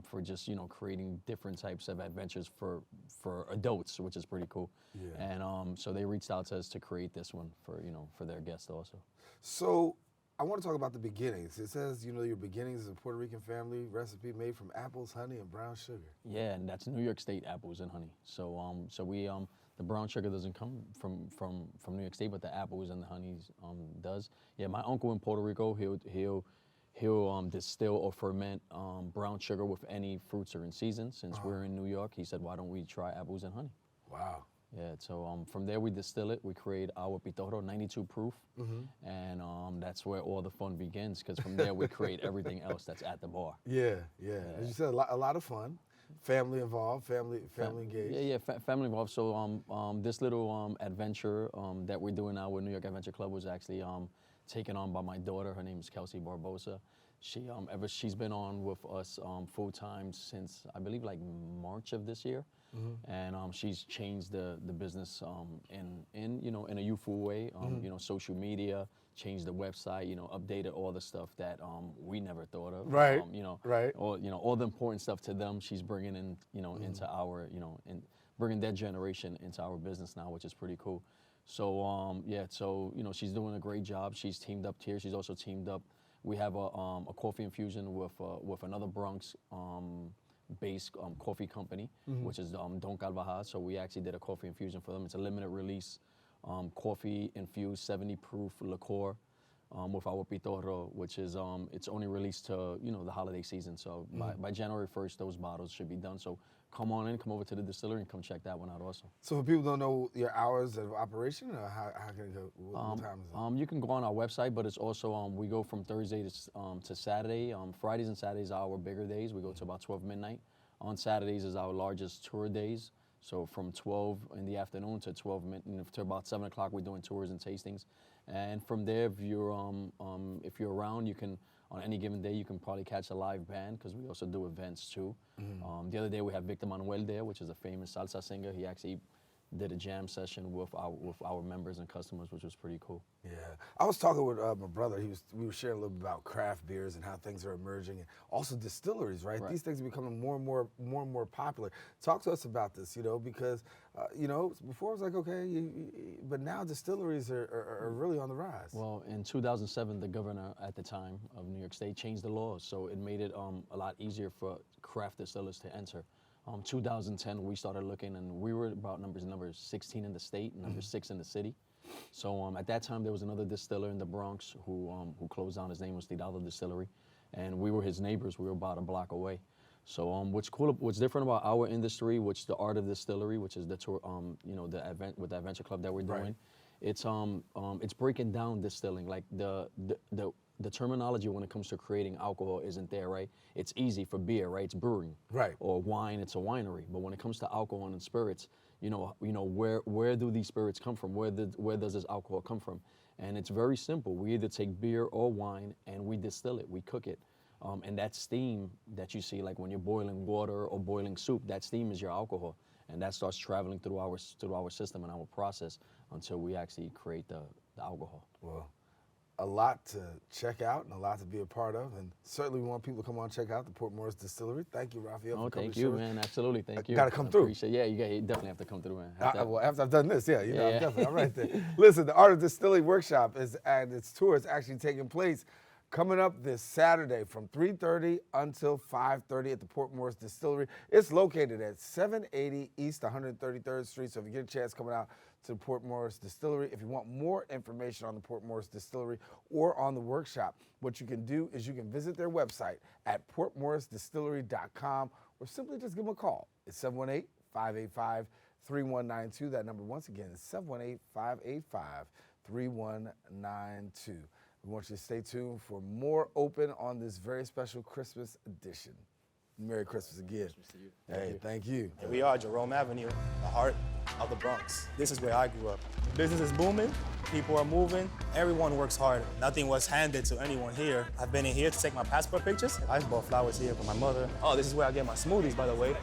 Speaker 7: for just creating different types of adventures for adults, which is pretty cool. Yeah. And so they reached out to us to create this one for their guests also.
Speaker 2: So I want to talk about the beginnings. It says, your beginnings as a Puerto Rican family recipe made from apples, honey, and brown sugar.
Speaker 7: Yeah, and that's New York State apples and honey. So we The brown sugar doesn't come from New York State, but the apples and the honeys does. Yeah, my uncle in Puerto Rico, he'll distill or ferment brown sugar with any fruits are in season. Since we're in New York, he said, why don't we try apples and honey?
Speaker 2: Wow.
Speaker 7: Yeah, so from there we distill it. We create our pitoro, 92 proof, and that's where all the fun begins. Because from there we create everything else that's at the bar.
Speaker 2: Yeah. As you said, a lot of fun, family involved, family engaged.
Speaker 7: Yeah, family involved. So this little adventure that we're doing now with New York Adventure Club was actually taken on by my daughter. Her name is Kelsey Barbosa. She's been on with us full time since I believe like March of this year. And she's changed the business in a youthful way. Social media, changed the website, updated all the stuff that we never thought of.
Speaker 2: Right.
Speaker 7: Right. All the important stuff to them, she's bringing in, into our, and bringing that generation into our business now, which is pretty cool. So she's doing a great job. She's teamed up here. She's also teamed up. We have a coffee infusion with another Bronx based coffee company, which is Don Carvajal. So we actually did a coffee infusion for them. It's a limited release coffee infused 70 proof liqueur with our pitoro, which is it's only released to the holiday season. So by January 1st, those bottles should be done. So come over to the distillery and come check that one out also.
Speaker 2: So if people don't know your hours of operation, or how can it go? What time is it?
Speaker 7: You can go on our website, but it's also we go from Thursday to Saturday. Fridays and Saturdays are our bigger days. We go to about 12 midnight. On Saturdays is our largest tour days. So from 12 in the afternoon to 12 to about 7 o'clock, we're doing tours and tastings. And from there, if you're around, you can, on any given day, you can probably catch a live band because we also do events too. The other day we had Victor Manuel there, which is a famous salsa singer. He actually did a jam session with our members and customers, which was pretty cool.
Speaker 2: Yeah, I was talking with my brother. We were sharing a little bit about craft beers and how things are emerging, and also distilleries, right? These things are becoming more and more popular. Talk to us about this, because before it was like okay, but now distilleries are really on the rise.
Speaker 7: Well, in 2007, the governor at the time of New York State changed the laws, so it made it a lot easier for craft distillers to enter. 2010, we started looking, and we were about number 16 in the state, number 6 in the city. So at that time, there was another distiller in the Bronx who closed down. His name was Untitled Chapter, and we were his neighbors. We were about a block away. So what's different about our industry, which the art of distillery, which is the tour, the event with the Adventure Club that we're doing, it's breaking down distilling. Like the terminology when it comes to creating alcohol isn't there, right? It's easy for beer, right? It's brewing.
Speaker 2: Right.
Speaker 7: Or wine, it's a winery. But when it comes to alcohol and spirits, where do these spirits come from? Where does this alcohol come from? And it's very simple. We either take beer or wine and we distill it, we cook it. And that steam that you see, like when you're boiling water or boiling soup, that steam is your alcohol. And that starts traveling through our system and our process until we actually create the alcohol.
Speaker 2: Well, a lot to check out and a lot to be a part of, and certainly we want people to come on and check out the Port Morris Distillery. Thank you, Raphael, for coming
Speaker 7: thank you, man. Absolutely, thank you.
Speaker 2: Got to come through.
Speaker 7: Yeah, you definitely have to come through, man.
Speaker 2: Well, after I've done this, I'm definitely I'm right there. Listen, the Art of Distilling Workshop its tour is actually taking place coming up this Saturday from 3:30 until 5:30 at the Port Morris Distillery. It's located at 780 East 133rd Street, so if you get a chance coming out to Port Morris Distillery, if you want more information on the Port Morris Distillery or on the workshop, what you can do is you can visit their website at portmorrisdistillery.com or simply just give them a call. It's 718-585-3192. That number, once again, is 718-585-3192. We want you to stay tuned for more Open on this very special Christmas edition. Merry Christmas again.
Speaker 3: Christmas to you.
Speaker 2: Hey, thank you.
Speaker 3: Here we are, Jerome Avenue, the heart of the Bronx. This is where I grew up. Business is booming, people are moving, everyone works hard. Nothing was handed to anyone here. I've been in here to take my passport pictures. I bought flowers here for my mother. Oh, this is where I get my smoothies, by the way.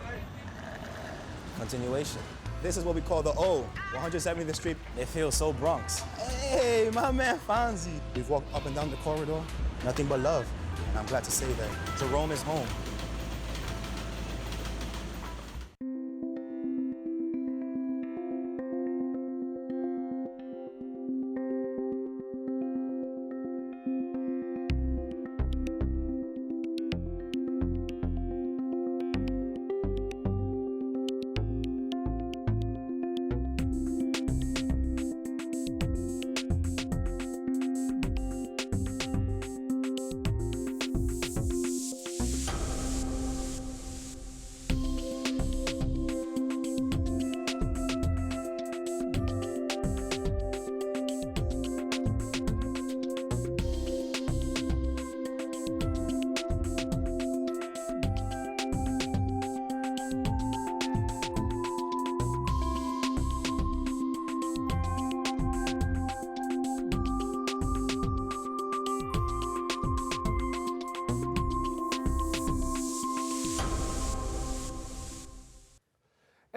Speaker 3: Continuation. This is what we call the O, 170th Street. It feels so Bronx. Hey, my man Fonzie. We've walked up and down the corridor, nothing but love. And I'm glad to say that Jerome is home.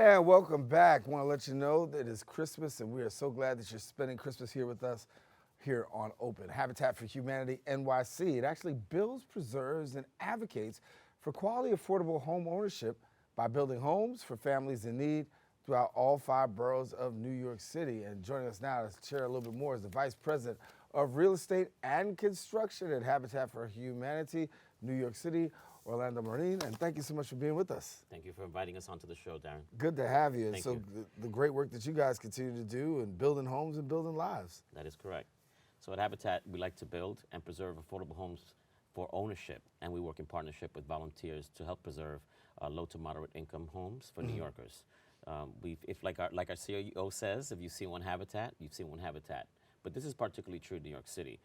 Speaker 2: And welcome back. I want to let you know that it's Christmas, and we are so glad that you're spending Christmas here with us here on Open. Habitat for Humanity NYC. It actually builds, preserves, and advocates for quality, affordable home ownership by building homes for families in need throughout all 5 boroughs of New York City. And joining us now to share a little bit more is the Vice President of Real Estate and Construction at Habitat for Humanity, New York City, Orlando Marine. And thank you so much for being with us.
Speaker 4: Thank you for inviting us onto the show, Daren.
Speaker 2: Good to have you.
Speaker 4: Thank
Speaker 2: so
Speaker 4: you.
Speaker 2: The great work that you guys continue to do in building homes and building lives.
Speaker 4: That is correct. So at Habitat, we like to build and preserve affordable homes for ownership, and we work in partnership with volunteers to help preserve low to moderate income homes for New Yorkers. Like our CEO says, if you've seen one Habitat, you've seen one Habitat. But this is particularly true in New York City,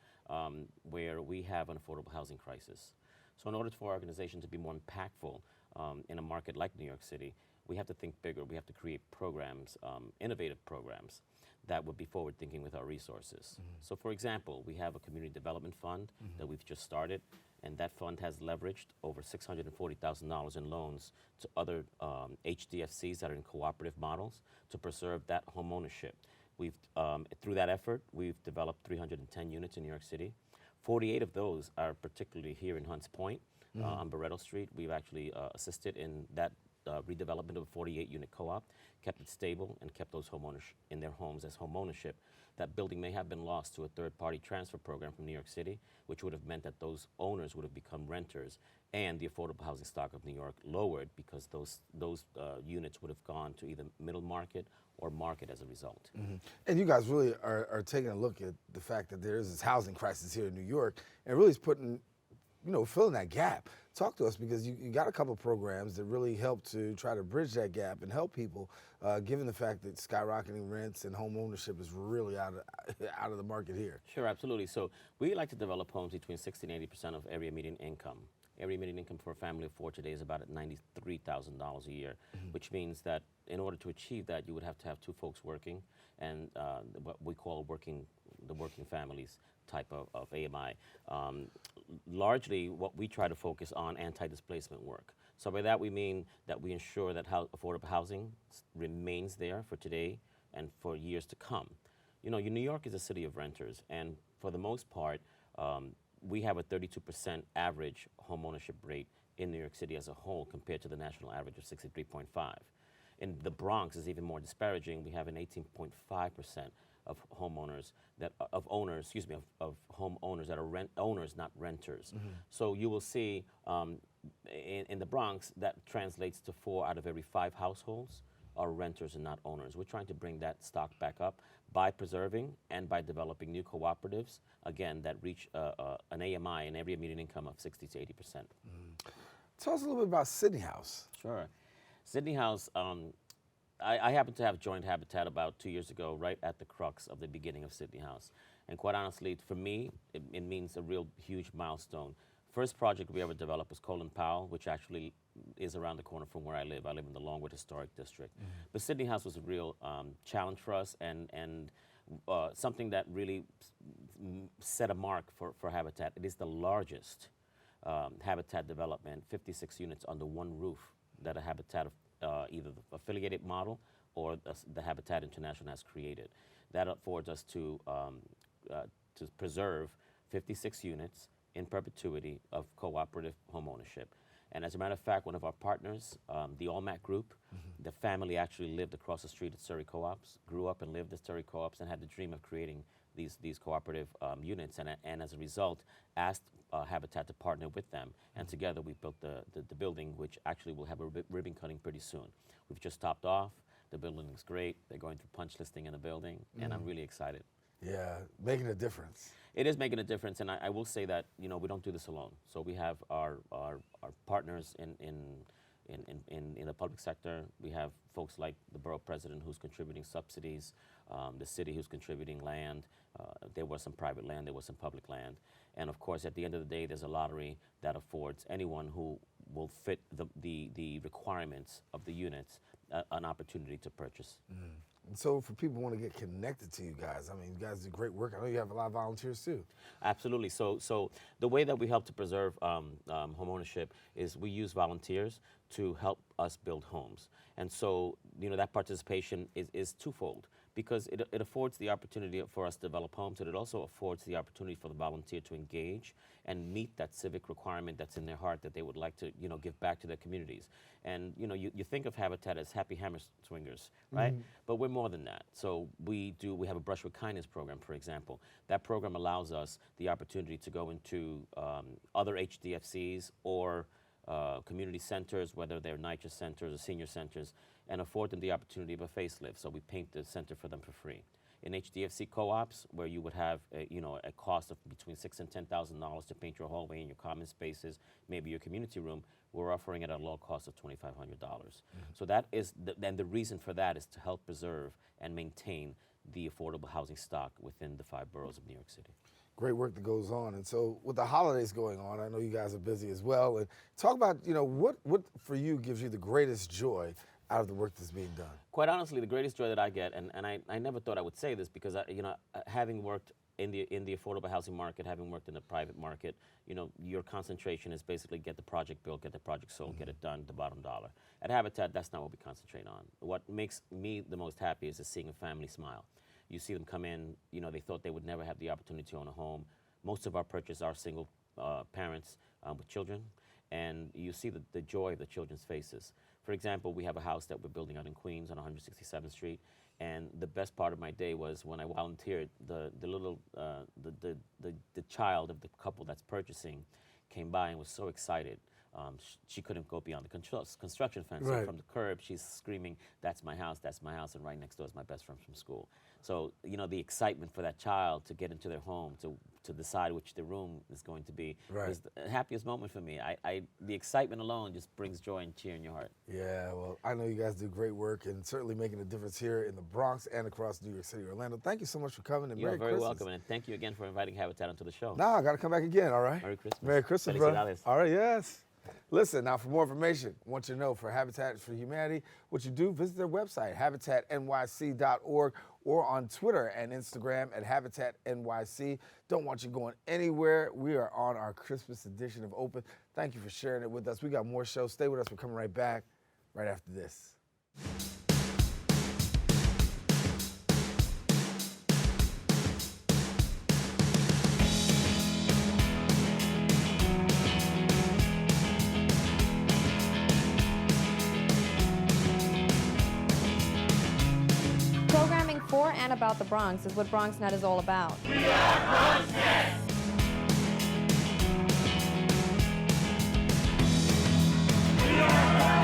Speaker 4: where we have an affordable housing crisis. So in order for our organization to be more impactful in a market like New York City, we have to think bigger. We have to create programs, innovative programs, that would be forward-thinking with our resources. So for example, we have a community development fund that we've just started, and that fund has leveraged over $640,000 in loans to other HDFCs that are in cooperative models to preserve that home ownership. Through that effort, we've developed 310 units in New York City. 48 of those are particularly here in Hunts Point on Barretto Street. We've actually assisted in that redevelopment of a 48-unit co-op, kept it stable, and kept those homeowners in their homes as home ownership. That building may have been lost to a third-party transfer program from New York City, which would have meant that those owners would have become renters, and the affordable housing stock of New York lowered because those units would have gone to either middle market or market as a result.
Speaker 2: And you guys really are taking a look at the fact that there is this housing crisis here in New York, and really is putting, filling that gap. Talk to us, because you got a couple of programs that really help to try to bridge that gap and help people, given the fact that skyrocketing rents and home ownership is really out of the market here.
Speaker 4: Sure, absolutely. So we like to develop homes between 60 and 80% of area median income. Area median income for a family of 4 today is about at $93,000 a year, which means that in order to achieve that, you would have to have 2 folks working, and what we call the working families type of AMI. Largely, what we try to focus on anti-displacement work. So by that we mean that we ensure that affordable housing remains there for today and for years to come. New York is a city of renters, and for the most part, we have a 32% average home ownership rate in New York City as a whole, compared to the national average of 63.5. In the Bronx is even more disparaging. We have an 18.5% of homeowners of home owners that are owners, not renters. So you will see in the Bronx that translates to 4 out of every 5 households are renters and not owners. We're trying to bring that stock back up by preserving and by developing new cooperatives, again, that reach an AMI, an area median income of 60 to 80%.
Speaker 2: Tell us a little bit about Sydney House.
Speaker 4: Sure. Sydney House, I happened to have joined Habitat about 2 years ago, right at the crux of the beginning of Sydney House. And quite honestly, for me, it means a real huge milestone. First project we ever developed was Colin Powell, which actually is around the corner from where I live. I live in the Longwood Historic District. But Sydney House was a real challenge for us, and something that really set a mark for Habitat. It is the largest Habitat development, 56 units under one roof, that a Habitat either the affiliated model or the Habitat International has created. That affords us to preserve 56 units in perpetuity of cooperative home ownership. And as a matter of fact, one of our partners, the Allmac Group, the family actually lived across the street at Surrey Co-ops, grew up and lived at Surrey Co-ops, and had the dream of creating these cooperative units, and as a result, asked Habitat to partner with them. And together we built the building, which actually will have a ribbon cutting pretty soon. We've just topped off. The building looks great. They're going through punch listing in the building, and I'm really excited.
Speaker 2: Yeah, making a difference.
Speaker 4: It is making a difference, and I will say that we don't do this alone. So we have our partners in the public sector. We have folks like the borough president who's contributing subsidies, the city who's contributing land. There was some private land, there was some public land. And of course, at the end of the day, there's a lottery that affords anyone who will fit the requirements of the units an opportunity to purchase.
Speaker 2: And so for people who want to get connected to you guys, I mean, you guys do great work. I know you have a lot of volunteers too.
Speaker 4: Absolutely. So the way that we help to preserve home ownership is we use volunteers to help us build homes. And so, that participation is twofold, because it affords the opportunity for us to develop homes, and it also affords the opportunity for the volunteer to engage and meet that civic requirement that's in their heart that they would like to, give back to their communities. And, you think of Habitat as happy hammer swingers, right? But we're more than that. So we have a Brush with Kindness program, for example. That program allows us the opportunity to go into other HDFCs or community centers, whether they're NYCHA centers or senior centers, and afford them the opportunity of a facelift. So we paint the center for them for free. In HDFC co-ops, where you would have a cost of between $6,000 and $10,000 to paint your hallway and your common spaces, maybe your community room, we're offering it at a low cost of $2,500. So that is, and the reason for that is to help preserve and maintain the affordable housing stock within the 5 boroughs of New York City.
Speaker 2: Great work that goes on. And so with the holidays going on, I know you guys are busy as well. And talk about, what for you gives you the greatest joy out of the work that's being done?
Speaker 4: Quite honestly, the greatest joy that I get, and I never thought I would say this, because having worked in the affordable housing market, having worked in the private market, your concentration is basically get the project built, get the project sold, get it done, the bottom dollar. At Habitat, that's not what we concentrate on. What makes me the most happy is seeing a family smile. You see them come in, they thought they would never have the opportunity to own a home. Most of our purchasers are single parents with children, and you see the joy of the children's faces. For example, we have a house that we're building out in Queens on 167th Street, and the best part of my day was when I volunteered. The child of the couple that's purchasing came by and was so excited. She couldn't go beyond the construction fence.
Speaker 2: Right.
Speaker 4: So from the curb, she's screaming, that's my house, and right next door is my best friend from school. So, the excitement for that child to get into their home, to decide which the room is going to be, was the happiest moment for me. The excitement alone just brings joy and cheer in your heart.
Speaker 2: Yeah, well, I know you guys do great work and certainly making a difference here in the Bronx and across New York City, Orlando. Thank you so much for coming, and
Speaker 4: You're
Speaker 2: Merry
Speaker 4: very
Speaker 2: Christmas.
Speaker 4: welcome, and thank you again for inviting Habitat onto the show.
Speaker 2: No, I got to come back again, all right?
Speaker 4: Merry Christmas.
Speaker 2: Merry Christmas, bro.
Speaker 4: Felicidades.
Speaker 2: All right, yes. Listen, now for more information, I want you to know for Habitat for Humanity, what you do, visit their website, habitatnyc.org, or on Twitter and Instagram at HabitatNYC. Don't want you going anywhere. We are on our Christmas edition of Open. Thank you for sharing it with us. We got more shows. Stay with us. We're coming right back right after this.
Speaker 8: Programming for and about the Bronx is what BronxNet is all about.
Speaker 9: We are BronxNet! We are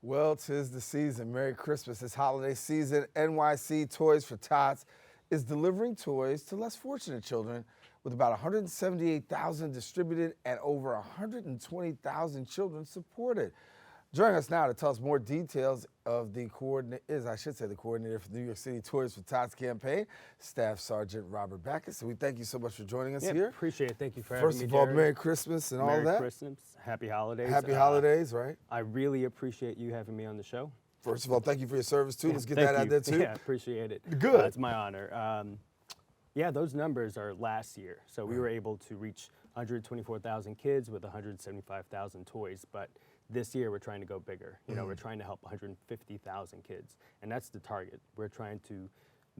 Speaker 2: Well, 'tis the season. Merry Christmas. This holiday season, NYC Toys for Tots is delivering toys to less fortunate children with about 178,000 distributed and over 120,000 children supported. Joining us now to tell us more details of the coordinator for the New York City Toys for Tots campaign, Staff Sergeant Robert Backus. So we thank you so much for joining us here.
Speaker 10: Appreciate it. Thank you for having me,
Speaker 2: First of all,
Speaker 10: Daren.
Speaker 2: Merry Christmas and all that.
Speaker 10: Merry Christmas. Happy holidays.
Speaker 2: Happy holidays, right?
Speaker 10: I really appreciate you having me on the show.
Speaker 2: First of all, thank you for your service, too. Let's get
Speaker 10: Thank
Speaker 2: that out
Speaker 10: you.
Speaker 2: there, too.
Speaker 10: Yeah, appreciate it.
Speaker 2: Good.
Speaker 10: It's my honor. Yeah, those numbers are last year. So we were able to reach 124,000 kids with 175,000 toys. But this year, we're trying to go bigger. You know, we're trying to help 150,000 kids. And that's the target. We're trying to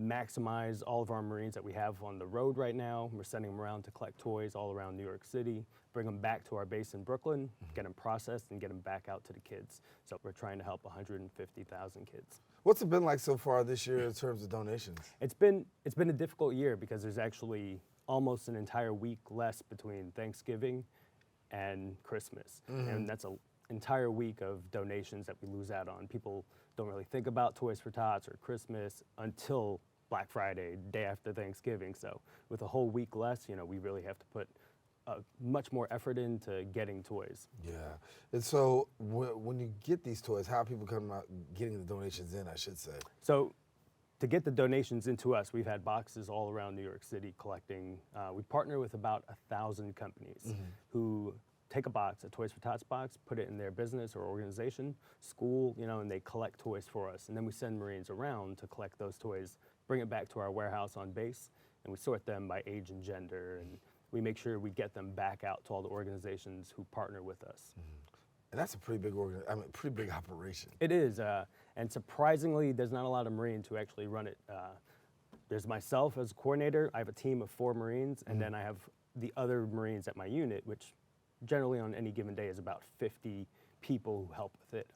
Speaker 10: maximize all of our Marines that we have on the road right now. We're sending them around to collect toys all around New York City, bring them back to our base in Brooklyn, get them processed, and get them back out to the kids. So we're trying to help 150,000 kids.
Speaker 2: What's it been like so far this year in terms of donations?
Speaker 10: It's been a difficult year because there's actually almost an entire week less between Thanksgiving and Christmas. And that's an entire week of donations that we lose out on. People don't really think about Toys for Tots or Christmas until Black Friday, day after Thanksgiving. So with a whole week less, you know, we really have to put much more effort into getting toys.
Speaker 2: Yeah. And so when you get these toys, how are people coming out getting the donations in, I should say?
Speaker 10: So to get the donations into us, we've had boxes all around New York City collecting. We partner with about 1,000 companies who take a box, a Toys for Tots box, put it in their business or organization, school, you know, and they collect toys for us. And then we send Marines around to collect those toys, bring it back to our warehouse on base, and we sort them by age and gender, and we make sure we get them back out to all the organizations who partner with us.
Speaker 2: And that's a pretty big pretty big operation.
Speaker 10: It is, and surprisingly, there's not a lot of Marines who actually run it. There's myself as a coordinator. I have a team of 4 Marines, and then I have the other Marines at my unit, which generally on any given day is about 50 people who help with it.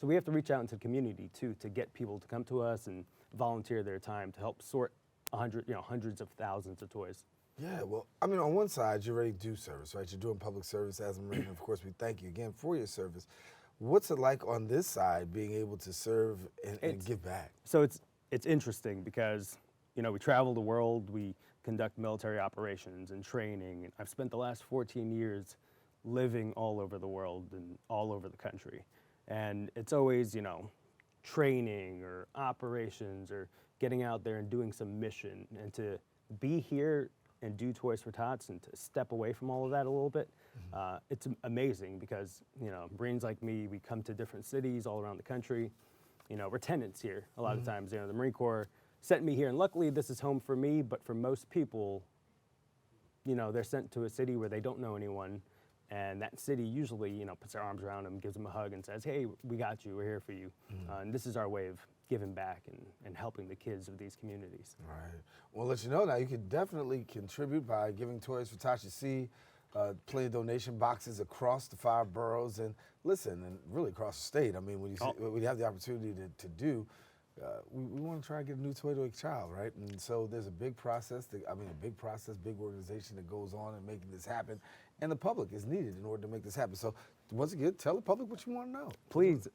Speaker 10: So we have to reach out into the community too to get people to come to us and volunteer their time to help sort hundreds of thousands of toys.
Speaker 2: Yeah, well, I mean, on one side, you already do service, right? You're doing public service as a Marine, and of course, we thank you again for your service. What's it like on this side, being able to serve and give back?
Speaker 10: So it's interesting because, you know, we travel the world, we conduct military operations and training, and I've spent the last 14 years living all over the world and all over the country. And it's always, you know, training or operations or getting out there and doing some mission, and to be here and do Toys for Tots and to step away from all of that a little bit, it's amazing because, you know, Marines like me, we come to different cities all around the country. You know, we're tenants here a lot of times. You know, the Marine Corps sent me here, and luckily this is home for me, but for most people, you know, they're sent to a city where they don't know anyone, and that city usually, you know, puts their arms around them, gives them a hug and says, hey, we got you, we're here for you. And this is our way of giving back and helping the kids of these communities.
Speaker 2: Right. Well, let you know now, you can definitely contribute by giving Toys for Tots. You see plenty of donation boxes across the 5 boroughs, and listen, and really across the state. I mean, when you have the opportunity to do, we want to try and get a new toy to a child, right? And so there's a big process, big organization that goes on in making this happen, and the public is needed in order to make this happen. So once again, tell the public what you want to know.
Speaker 10: Please.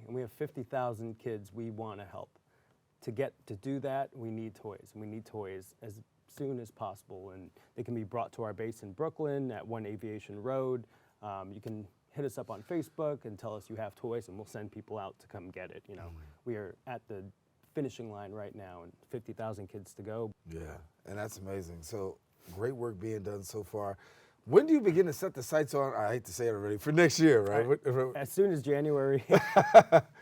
Speaker 10: We have 50,000 kids we want to help. To do that, we need toys. We need toys as soon as possible, and they can be brought to our base in Brooklyn at 1 Aviation Road. You can hit us up on Facebook and tell us you have toys, and we'll send people out to come get it. You know, we are at the finishing line right now, and 50,000 kids to go.
Speaker 2: Yeah, and that's amazing. So great work being done so far. When do you begin to set the sights on, I hate to say it already, for next year, right?
Speaker 10: As soon as January.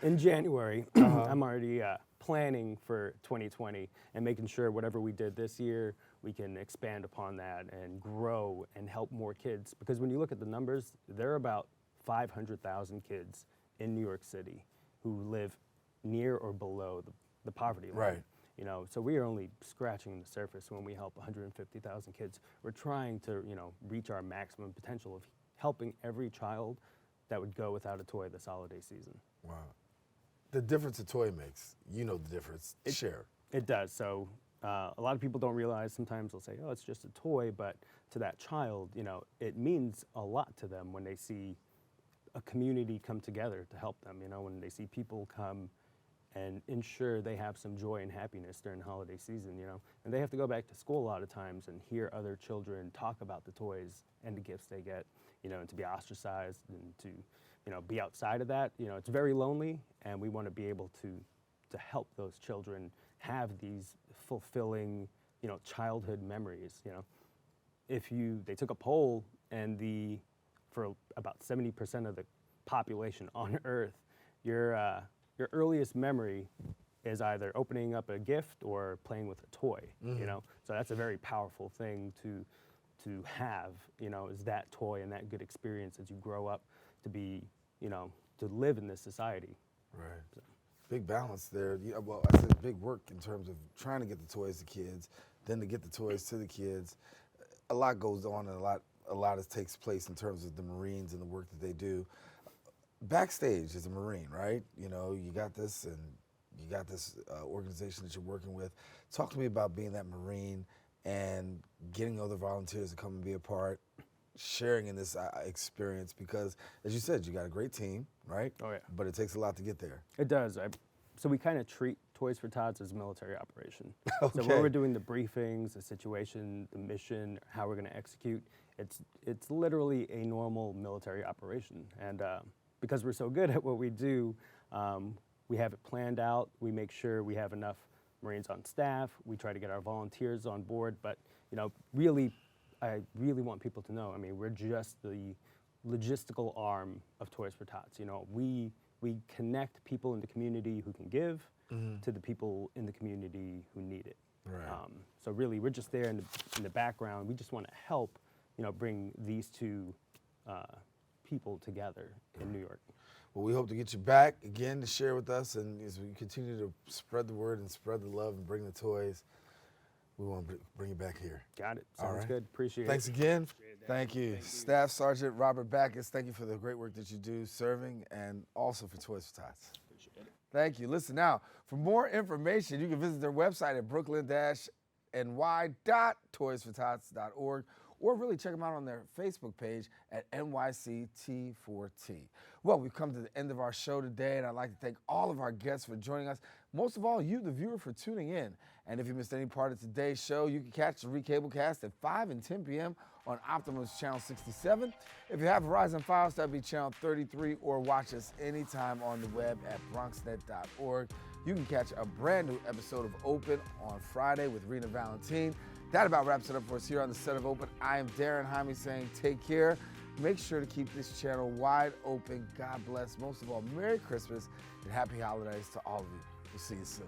Speaker 10: In January, I'm already planning for 2020 and making sure whatever we did this year, we can expand upon that and grow and help more kids. Because when you look at the numbers, there are about 500,000 kids in New York City who live near or below the poverty line.
Speaker 2: Right.
Speaker 10: You know, so we are only scratching the surface when we help 150,000 kids. We're trying to, you know, reach our maximum potential of helping every child that would go without a toy this holiday season.
Speaker 2: Wow. The difference a toy makes, you know the difference. Share.
Speaker 10: It does. So a lot of people don't realize, sometimes they'll say, oh, it's just a toy, but to that child, you know, it means a lot to them when they see a community come together to help them, you know, when they see people come and ensure they have some joy and happiness during the holiday season, you know. And they have to go back to school a lot of times and hear other children talk about the toys and the gifts they get, you know, and to be ostracized and to, you know, be outside of that. You know, it's very lonely, and we want to be able to help those children have these fulfilling, you know, childhood memories, you know. They took a poll, and for about 70% of the population on Earth, your earliest memory is either opening up a gift or playing with a toy, you know. So that's a very powerful thing to have, you know, is that toy and that good experience as you grow up to be, you know, to live in this society.
Speaker 2: Right. So. Big balance there. Yeah, well, I said big work in terms of trying to get the toys to kids, then to get the toys to the kids. A lot goes on, and a lot takes place in terms of the Marines and the work that they do. Backstage as a Marine, right? You know, you got this, and you got this organization that you're working with. Talk to me about being that Marine and getting other volunteers to come and be a part, sharing in this experience, because, as you said, you got a great team, right?
Speaker 10: Oh, yeah.
Speaker 2: But it takes a lot to get there.
Speaker 10: It does. So we kind of treat Toys for Tots as a military operation.
Speaker 2: Okay.
Speaker 10: So when we're doing the briefings, the situation, the mission, how we're going to execute, it's literally a normal military operation. And because we're so good at what we do, we have it planned out. We make sure we have enough Marines on staff. We try to get our volunteers on board. But, you know, I really want people to know, I mean, we're just the logistical arm of Toys for Tots. You know, we connect people in the community who can give to the people in the community who need it.
Speaker 2: Right.
Speaker 10: So really, we're just there in the background. We just want to help, you know, bring these two people together in New York.
Speaker 2: Well, we hope to get you back again to share with us, and as we continue to spread the word and spread the love and bring the toys, we want to bring you back here.
Speaker 10: Got it.
Speaker 2: All
Speaker 10: Sounds
Speaker 2: right.
Speaker 10: good. Appreciate
Speaker 2: Thanks
Speaker 10: it.
Speaker 2: again. Thank you. Staff Sergeant Robert Backus, thank you for the great work that you do serving, and also for Toys for Tots.
Speaker 10: Appreciate it.
Speaker 2: Thank you. Listen now, for more information, you can visit their website at brooklyn-ny.toysfortots.org, or really check them out on their Facebook page at NYC T4T. Well, we've come to the end of our show today, and I'd like to thank all of our guests for joining us. Most of all, you, the viewer, for tuning in. And if you missed any part of today's show, you can catch the recablecast at 5 and 10 p.m. on Optimus Channel 67. If you have Verizon Files, that'll be Channel 33, or watch us anytime on the web at bronxnet.org. You can catch a brand new episode of Open on Friday with Rena Valentine. That about wraps it up for us here on the set of Open. I am Daren Jaime saying take care. Make sure to keep this channel wide open. God bless. Most of all, Merry Christmas and Happy Holidays to all of you. We'll see you soon.